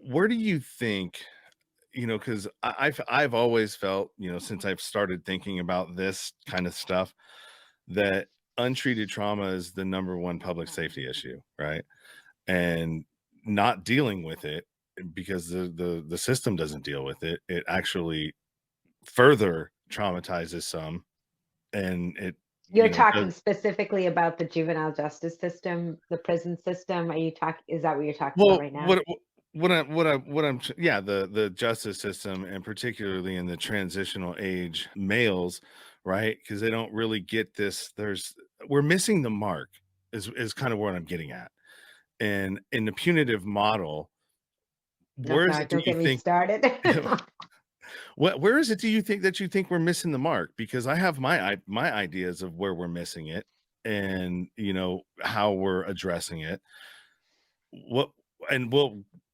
where do you think, because I've always felt, since I've started thinking about this kind of stuff, that untreated trauma is the number one public safety issue, right? And not dealing with it because the system doesn't deal with it. It actually further traumatizes some, and it, You're does. talking specifically about the juvenile justice system, the prison system? Are you talking? Is that what you're talking about Well, right now? yeah, the justice system, and particularly in the transitional age males, right? Because they don't really get this. We're missing the mark, is kind of what I'm getting at. And in the punitive model, Oh where is it God, do don't you get me think started. where is it do you think that you think we're missing the mark? Because I have my ideas of where we're missing it, and how we're addressing it. What and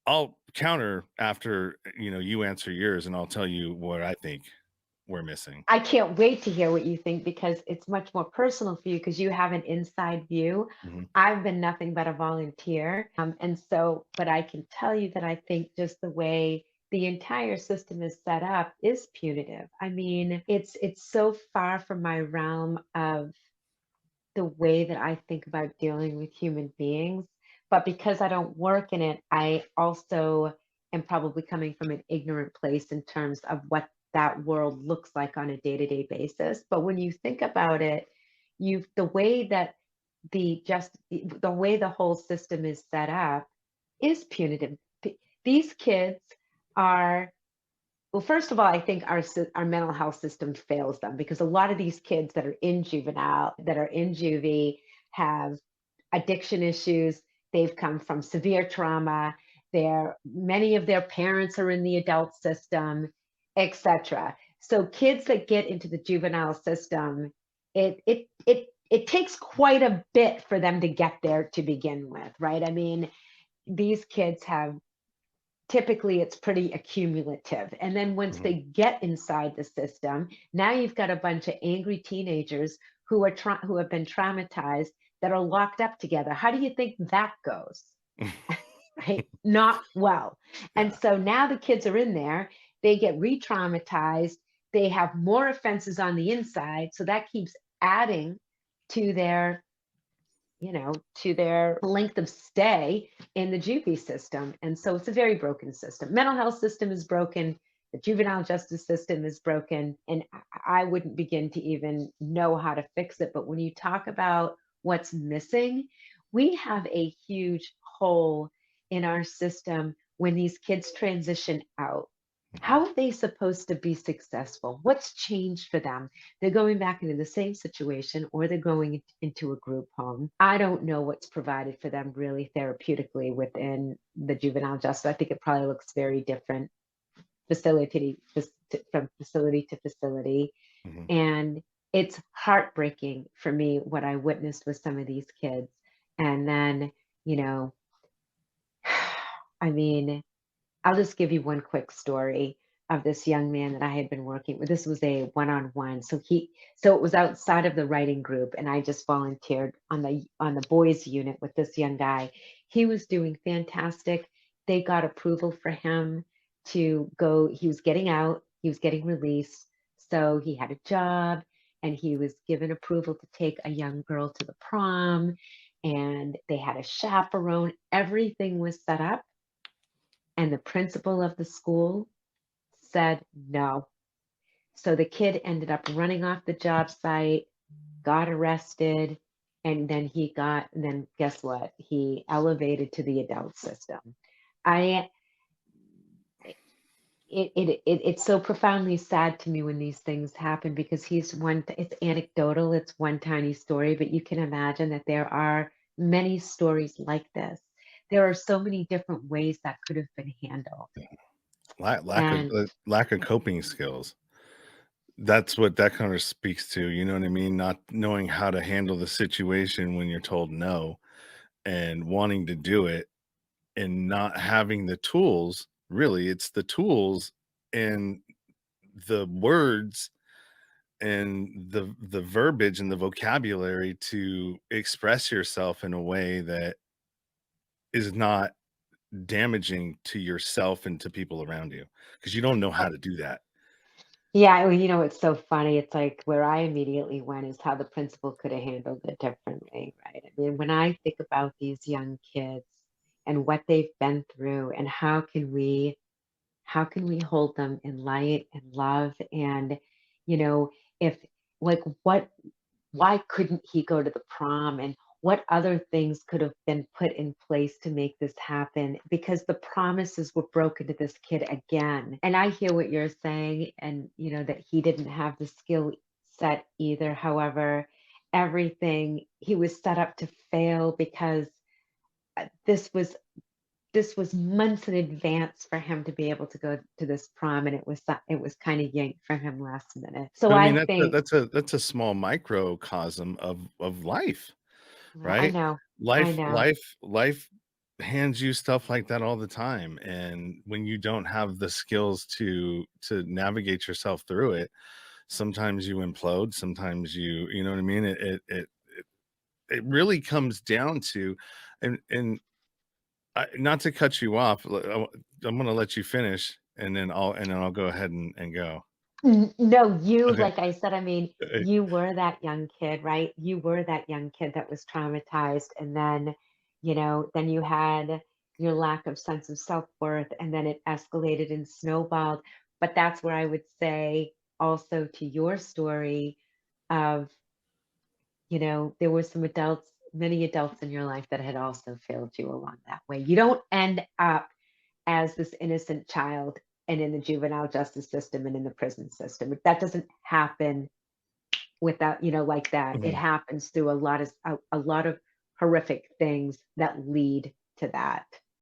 I'll counter after, you answer yours, and I'll tell you what I think we're missing. I can't wait to hear what you think because it's much more personal for you because you have an inside view. Mhm. I've been nothing but a volunteer. And so, but I can tell you that I think just the way the entire system is set up is punitive. I mean, it's so far from my realm of the way that I think about dealing with human beings. But because I don't work in it, I also am probably coming from an ignorant place in terms of what that world looks like on a day-to-day basis. But when you think about it, the way that the way the whole system is set up is punitive. These kids are well, first of all, I think our mental health system fails them because a lot of these kids that are in juvenile, that are in juvie, have addiction issues. They've come from severe trauma. Many of their parents are in the adult system, etc. So kids that get into the juvenile system, it takes quite a bit for them to get there to begin with, right? I mean, these kids have typically it's pretty accumulative. And then once Mhm. they get inside the system, now you've got a bunch of angry teenagers who have been traumatized that are locked up together. How do you think that goes? Right? Not well. And Yeah. so now the kids are in there, they get re-traumatized, they have more offenses on the inside, so that keeps adding to their length of stay in the juvie system. And so it's a very broken system. Mental health system is broken. The juvenile justice system is broken. And I wouldn't begin to even know how to fix it. But when you talk about what's missing, we have a huge hole in our system when these kids transition out. Mhm. How are they supposed to be successful? What's changed for them? They're going back into the same situation or they're going into a group home. I don't know what's provided for them really therapeutically within the juvenile justice. I think it probably looks very different from facility to facility. Mhm. And it's heartbreaking for me what I witnessed with some of these kids. And then, you know, I mean, I'll just give you one quick story of this young man that I had been working with. This was a one-on-one. So it was outside of the writing group and I just volunteered on the boys unit with this young guy. He was doing fantastic. They got approval for him to go. He was getting out, he was getting released. So he had a job and he was given approval to take a young girl to the prom and they had a chaperone. Everything was set up and the principal of the school said no. So the kid ended up running off the job site, got arrested, and then guess what? He elevated to the adult system. I it's so profoundly sad to me when these things happen because it's anecdotal, it's one tiny story, but you can imagine that there are many stories like this. There are so many different ways that could have been handled. And Lack of coping skills. That's what that kind of speaks to, you know what I mean? Not knowing how to handle the situation when you're told no, and wanting to do it, and not having the tools. Really, it's the tools and the words and the verbiage and the vocabulary to express yourself in a way that is not damaging to yourself and to people around you because you don't know how to do that. Yeah, well, it's so funny. It's like where I immediately went is how the principal could have handled it differently, right? I mean, when I think about these young kids and what they've been through and how can we hold them in light and love and, you know, if like what why couldn't he go to the prom and what other things could have been put in place to make this happen because the promises were broken to this kid again. And I hear what you're saying and that he didn't have the skill set either. However, everything he was set up to fail because uh, this was this was months in advance for him to be able to go to this prom and it was kind of yanked from him last minute. So But I mean, I think, that's a small microcosm of life, well, I right? know, I Life know. life life hands you stuff like that all the time, and when you don't have the skills to navigate yourself through it, sometimes you implode, sometimes you know what I mean? It really comes down to, and not to cut you off, I'm gonna let you finish, and then I'll go ahead and go. No, you, Okay. like I said, I mean, you were that young kid, right? You were that young kid that was traumatized, and then you had your lack of sense of self-worth, and then it escalated and snowballed. But that's where I would say also to your story of, there were some adults, many adults in your life that had also failed you along that way. You don't end up as this innocent child and in the juvenile justice system and in the prison system. That doesn't happen without, like that. It Mhm. happens through a lot of horrific things that lead to that.